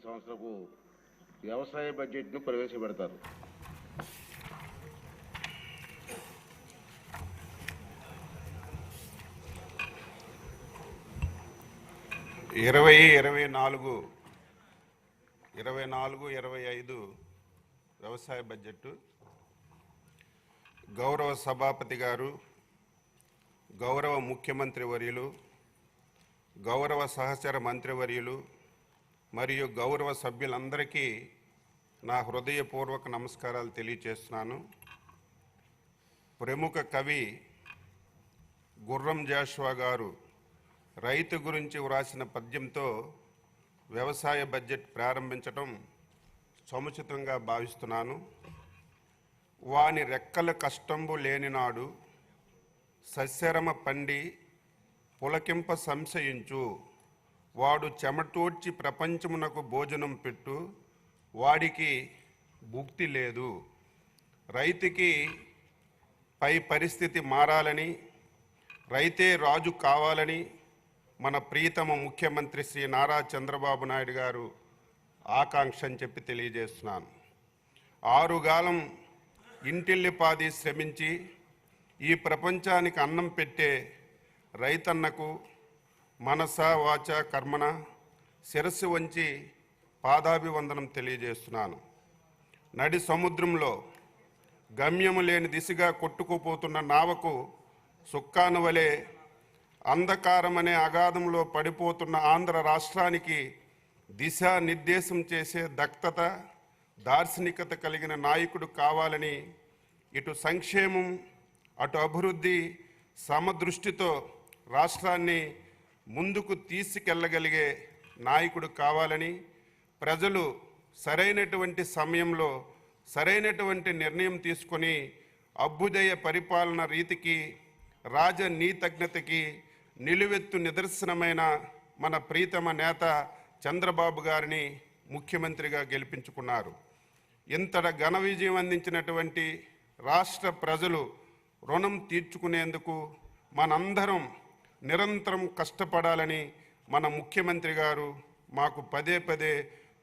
సంవత్సరపు వ్యవసాయ బడ్జెట్ను ప్రవేశపెడతారు. ఇరవై 24-25 వ్యవసాయ బడ్జెట్ గౌరవ సభాపతి గారు, గౌరవ ముఖ్యమంత్రి వర్యులు, గౌరవ సహచర మంత్రివర్యులు మరియు గౌరవ సభ్యులందరికీ నా హృదయపూర్వక నమస్కారాలు తెలియజేస్తున్నాను. ప్రముఖ కవి గుర్రం జాషువా గారు రైతు గురించి వ్రాసిన పద్యంతో వ్యవసాయ బడ్జెట్ ప్రారంభించడం సముచితంగా భావిస్తున్నాను. వాని రెక్కల కష్టంబు లేనినాడు సస్యరమ పండి పులకింప సంశయించు, వాడు చెమటోడ్చి ప్రపంచమునకు భోజనం పెట్టు, వాడికి భుక్తి లేదు. రైతుకి పై పరిస్థితి మారాలని, రైతే రాజు కావాలని మన ప్రియతమ ముఖ్యమంత్రి శ్రీ నారా చంద్రబాబు నాయుడు గారు ఆకాంక్ష అని చెప్పి తెలియజేస్తున్నాను. 6 కాలం ఇంటిల్లిపాది శ్రమించి ఈ ప్రపంచానికి అన్నం పెట్టే రైతన్నకు మనస వాచ కర్మణ శిరస్సు వంచి పాదాభివందనం తెలియజేస్తున్నాను. నడి సముద్రంలో గమ్యము లేని దిశగా కొట్టుకుపోతున్న నావకు సుక్కాను వలె అంధకారమనే అగాధంలో పడిపోతున్న ఆంధ్ర రాష్ట్రానికి దిశానిర్దేశం చేసే దక్షత, దార్శనికత కలిగిన నాయకుడు కావాలని, ఇటు సంక్షేమం అటు అభివృద్ధి సమదృష్టితో రాష్ట్రాన్ని ముందుకు తీసుకెళ్ళగలిగే నాయకుడు కావాలని, ప్రజలు సరైనటువంటి సమయంలో సరైనటువంటి నిర్ణయం తీసుకొని అభ్యుదయ పరిపాలన రీతికి, రాజనీతజ్ఞతకి నిలువెత్తు నిదర్శనమైన మన ప్రీతమ నేత చంద్రబాబు గారిని ముఖ్యమంత్రిగా గెలిపించుకున్నారు. ఇంతట ఘన విజయం అందించినటువంటి రాష్ట్ర ప్రజలు రుణం తీర్చుకునేందుకు మనందరం నిరంతరం కష్టపడాలని మన ముఖ్యమంత్రి గారు మాకు పదే పదే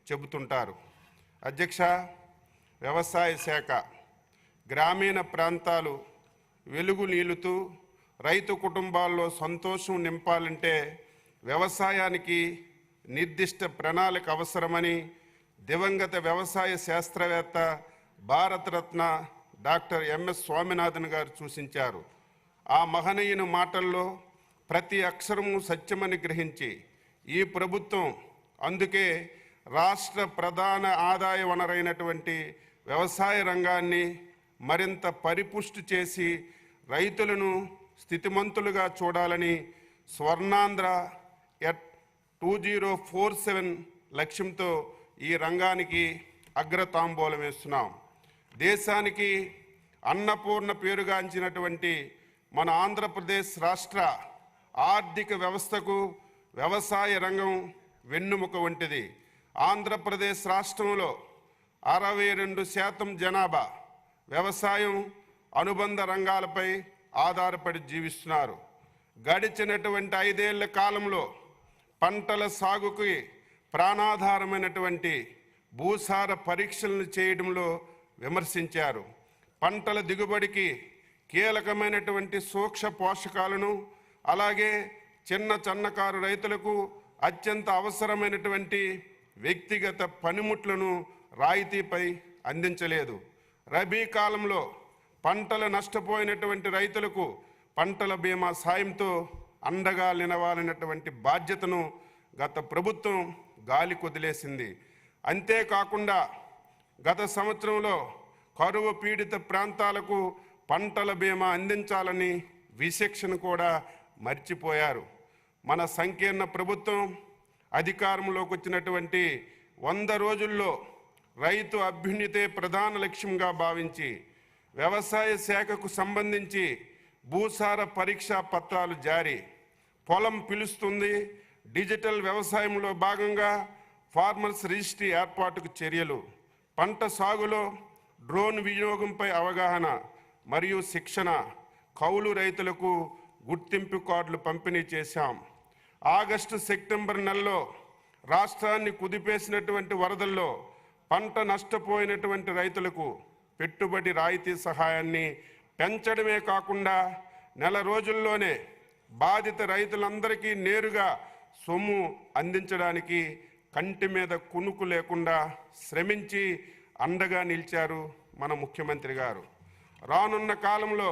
చెబుతుంటారు. అధ్యక్ష, వ్యవసాయ శాఖ గ్రామీణ ప్రాంతాలు వెలుగు నీలుతూ రైతు కుటుంబాల్లో సంతోషం నింపాలంటే వ్యవసాయానికి నిర్దిష్ట ప్రణాళిక అవసరమని దివంగత వ్యవసాయ శాస్త్రవేత్త భారతరత్న డాక్టర్ ఎంఎస్ స్వామినాథన్ గారు సూచించారు. ఆ మహనీయుని మాటల్లో ప్రతి అక్షరము సత్యమని గ్రహించి ఈ ప్రభుత్వం అందుకే రాష్ట్ర ప్రధాన ఆదాయ వనరైనటువంటి వ్యవసాయ రంగాన్ని మరింత పరిపుష్టి చేసి రైతులను స్థితిమంతులుగా చూడాలని స్వర్ణాంధ్ర ఎట్ 2047 లక్ష్యంతో ఈ రంగానికి అగ్రతాంబూలం వేస్తున్నాం. దేశానికి అన్నపూర్ణ పేరుగాంచినటువంటి మన ఆంధ్రప్రదేశ్ రాష్ట్ర ఆర్థిక వ్యవస్థకు వ్యవసాయ రంగం వెన్నుముక వంటిది. ఆంధ్రప్రదేశ్ రాష్ట్రంలో 62% జనాభా వ్యవసాయం అనుబంధ రంగాలపై ఆధారపడి జీవిస్తున్నారు. గడిచినటువంటి 5 ఏళ్ల కాలంలో పంటల సాగుకి ప్రాణాధారమైనటువంటి భూసార పరీక్షలను చేయడంలో విమర్శించారు. పంటల దిగుబడికి కీలకమైనటువంటి సూక్ష్మ పోషకాలను, అలాగే చిన్నకారు రైతులకు అత్యంత అవసరమైనటువంటి వ్యక్తిగత పనిముట్లను రాయితీపై అందించలేదు. రబీ కాలంలో పంటలు నష్టపోయినటువంటి రైతులకు పంటల బీమా సాయంతో అండగా నిలవాలన్నటువంటి బాధ్యతను గత ప్రభుత్వం గాలి కొదిలేసింది. అంతేకాకుండా గత సంవత్సరంలో కరువు పీడిత ప్రాంతాలకు పంటల బీమా అందించాలని విచక్షణ కూడా మర్చిపోయారు. మన సంకీర్ణ ప్రభుత్వం అధికారంలోకి వచ్చినటువంటి 100 రోజుల్లో రైతు అభ్యున్నతే ప్రధాన లక్ష్యంగా భావించి వ్యవసాయ శాఖకు సంబంధించి భూసార పరీక్షా పత్రాలు జారీ, పొలం పిలుస్తుంది, డిజిటల్ వ్యవసాయంలో భాగంగా ఫార్మర్స్ రిజిస్ట్రీ ఏర్పాటుకు చర్యలు, పంట సాగులో డ్రోన్ వినియోగంపై అవగాహన మరియు శిక్షణ, కౌలు రైతులకు గుర్తింపు కార్డులు పంపిణీ చేశాం. ఆగస్టు సెప్టెంబర్ నెలలో రాష్ట్రాన్ని కుదిపేసినటువంటి వరదల్లో పంట నష్టపోయినటువంటి రైతులకు పెట్టుబడి రాయితీ సహాయాన్ని పెంచడమే కాకుండా నెల రోజుల్లోనే బాధిత రైతులందరికీ నేరుగా సొమ్ము అందించడానికి కంటి మీద కునుకు లేకుండా శ్రమించి అండగా నిలిచారు మన ముఖ్యమంత్రి గారు. రానున్న కాలంలో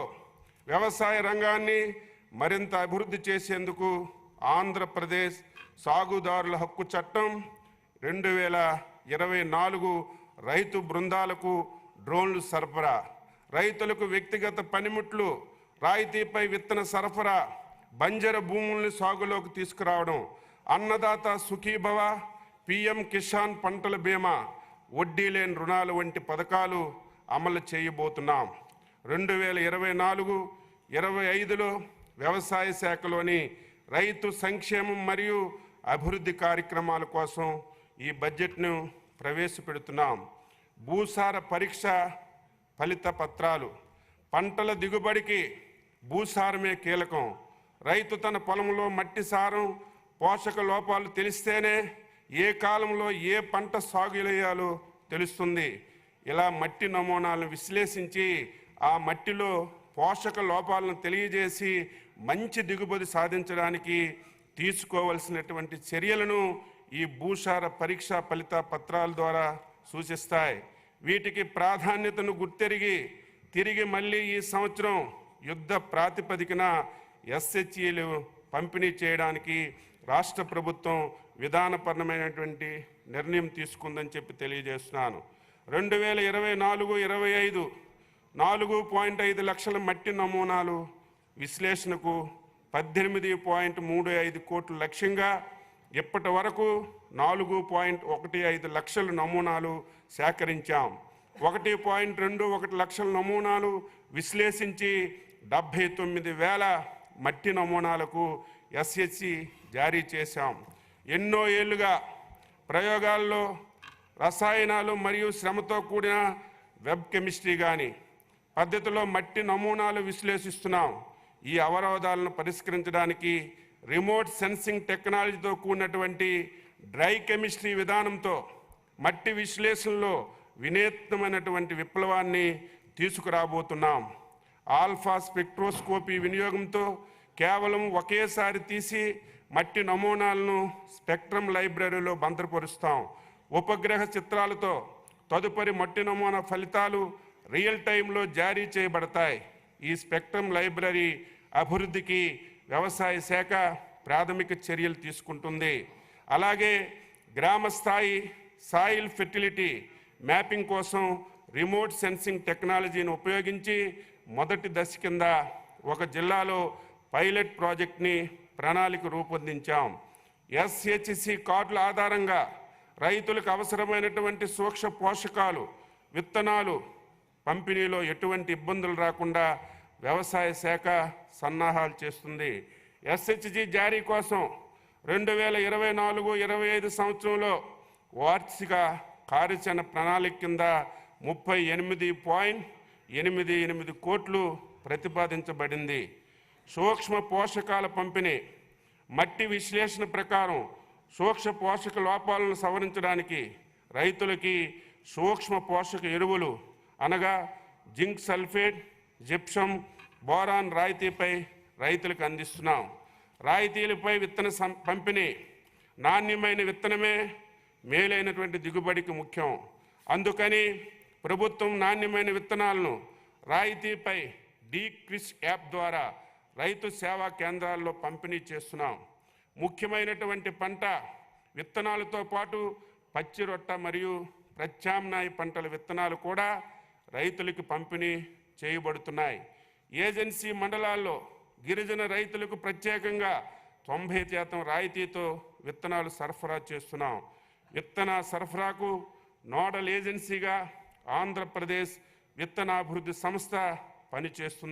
వ్యవసాయ రంగాన్ని మరింత అభివృద్ధి చేసేందుకు ఆంధ్రప్రదేశ్ సాగుదారుల హక్కు చట్టం 2024 రైతు బృందాలకు డ్రోన్లు సరఫరా, రైతులకు వ్యక్తిగత పనిముట్లు, రాయితీపై విత్తన సరఫరా, బంజర భూముల్ని సాగులోకి తీసుకురావడం, అన్నదాత సుఖీభవ, పిఎం కిసాన్ పంటల బీమా, వడ్డీ లేని రుణాలు వంటి పథకాలు అమలు చేయబోతున్నాం. 2024-25లో వ్యవసాయ శాఖలోని రైతు సంక్షేమం మరియు అభివృద్ధి కార్యక్రమాల కోసం ఈ బడ్జెట్ను ప్రవేశపెడుతున్నాం. భూసార పరీక్ష ఫలిత పత్రాలు. పంటల దిగుబడికి భూసారమే కీలకం. రైతు తన పొలంలో మట్టి సారం, పోషక లోపాలు తెలిస్తేనే ఏ కాలంలో ఏ పంట సాగు చేయాలో తెలుస్తుంది. ఇలా మట్టి నమూనాలను విశ్లేషించి ఆ మట్టిలో పోషక లోపాలను తెలియజేసి మంచి దిగుబడి సాధించడానికి తీసుకోవలసినటువంటి చర్యలను ఈ భూసార పరీక్ష ఫలిత పత్రాల ద్వారా సూచిస్తాయి. వీటికి ప్రాధాన్యతను గుర్తెరిగి తిరిగి మళ్ళీ ఈ సంవత్సరం యుద్ధ ప్రాతిపదికన ఎస్హెచ్ఈలు పంపిణీ చేయడానికి రాష్ట్ర ప్రభుత్వం విధానపరమైనటువంటి నిర్ణయం తీసుకుందని చెప్పి తెలియజేస్తున్నాను. 2024-25 4.5 లక్షల మట్టి నమూనాలు విశ్లేషణకు 18.35 కోట్ల లక్ష్యంగా ఇప్పటి వరకు 4.15 లక్షల నమూనాలు సేకరించాం. 1.21 లక్షల నమూనాలు విశ్లేషించి 79,000 మట్టి నమూనాలకు ఎస్హెచ్సి జారీ చేశాం. ఎన్నో ఏళ్లుగా ప్రయోగాల్లో రసాయనాలు మరియు శ్రమతో కూడిన వెబ్ కెమిస్ట్రీ పద్ధతిలో మట్టి నమూనాలు విశ్లేషిస్తున్నాం. ఈ అవరోధాలను పరిష్కరించడానికి రిమోట్ సెన్సింగ్ టెక్నాలజీతో కూడినటువంటి డ్రై కెమిస్ట్రీ విధానంతో మట్టి విశ్లేషణలో వినూత్నమైనటువంటి విప్లవాన్ని తీసుకురాబోతున్నాం. ఆల్ఫా స్పెక్ట్రోస్కోపీ వినియోగంతో కేవలం ఒకేసారి తీసి మట్టి నమూనాలను స్పెక్ట్రమ్ లైబ్రరీలో భద్రపరుస్తాం. ఉపగ్రహ చిత్రాలతో తదుపరి మట్టి నమూనా ఫలితాలు రియల్ టైంలో జారీ చేయబడతాయి. ఈ స్పెక్ట్రమ్ లైబ్రరీ అభివృద్ధికి వ్యవసాయ శాఖ ప్రాథమిక చర్యలు తీసుకుంటుంది. అలాగే గ్రామ స్థాయి సాయిల్ ఫెర్టిలిటీ మ్యాపింగ్ కోసం రిమోట్ సెన్సింగ్ టెక్నాలజీని ఉపయోగించి మొదటి దశ కింద ఒక జిల్లాలో పైలట్ ప్రాజెక్ట్ని ప్రణాళిక రూపొందించాం. ఎస్హెచ్సి కార్డుల ఆధారంగా రైతులకు అవసరమైనటువంటి సూక్ష్మ పోషకాలు, విత్తనాలు పంపిణీలో ఎటువంటి ఇబ్బందులు రాకుండా వ్యవసాయ శాఖ సన్నాహాలు చేస్తుంది. ఎస్హెచ్జి జారీ కోసం 2024-25 సంవత్సరంలో వార్షిక కార్యాచరణ ప్రణాళిక కింద 38.88 కోట్లు ప్రతిపాదించబడింది. సూక్ష్మ పోషకాల పంపిణీ. మట్టి విశ్లేషణ ప్రకారం సూక్ష్మ పోషక లోపాలను సవరించడానికి రైతులకి సూక్ష్మ పోషక ఎరువులు అనగా జింక్ సల్ఫేట్, జిప్సమ్, బోరాన్ రాయితీపై రైతులకు అందిస్తున్నాం. రాయితీలపై విత్తన పంపిణీ. నాణ్యమైన విత్తనమే మేలైనటువంటి దిగుబడికి ముఖ్యం. అందుకని ప్రభుత్వం నాణ్యమైన విత్తనాలను రాయితీపై క్రిస్ యాప్ ద్వారా రైతు సేవా కేంద్రాల్లో పంపిణీ చేస్తున్నాం. ముఖ్యమైనటువంటి పంట విత్తనాలతో పాటు పచ్చి రొట్ట మరియు ప్రత్యామ్నాయ పంటల విత్తనాలు కూడా రైతులకు పంపిణీ చేయబడుతున్నాయి. ఏజెన్సీ మండలాల్లో గిరిజన రైతులకు ప్రత్యేకంగా 90% రాయితీతో విత్తనాలు సరఫరా చేస్తున్నాం. విత్తన సరఫరాకు నోడల్ ఏజెన్సీగా ఆంధ్రప్రదేశ్ విత్తనాభివృద్ధి సంస్థ పనిచేస్తుంది.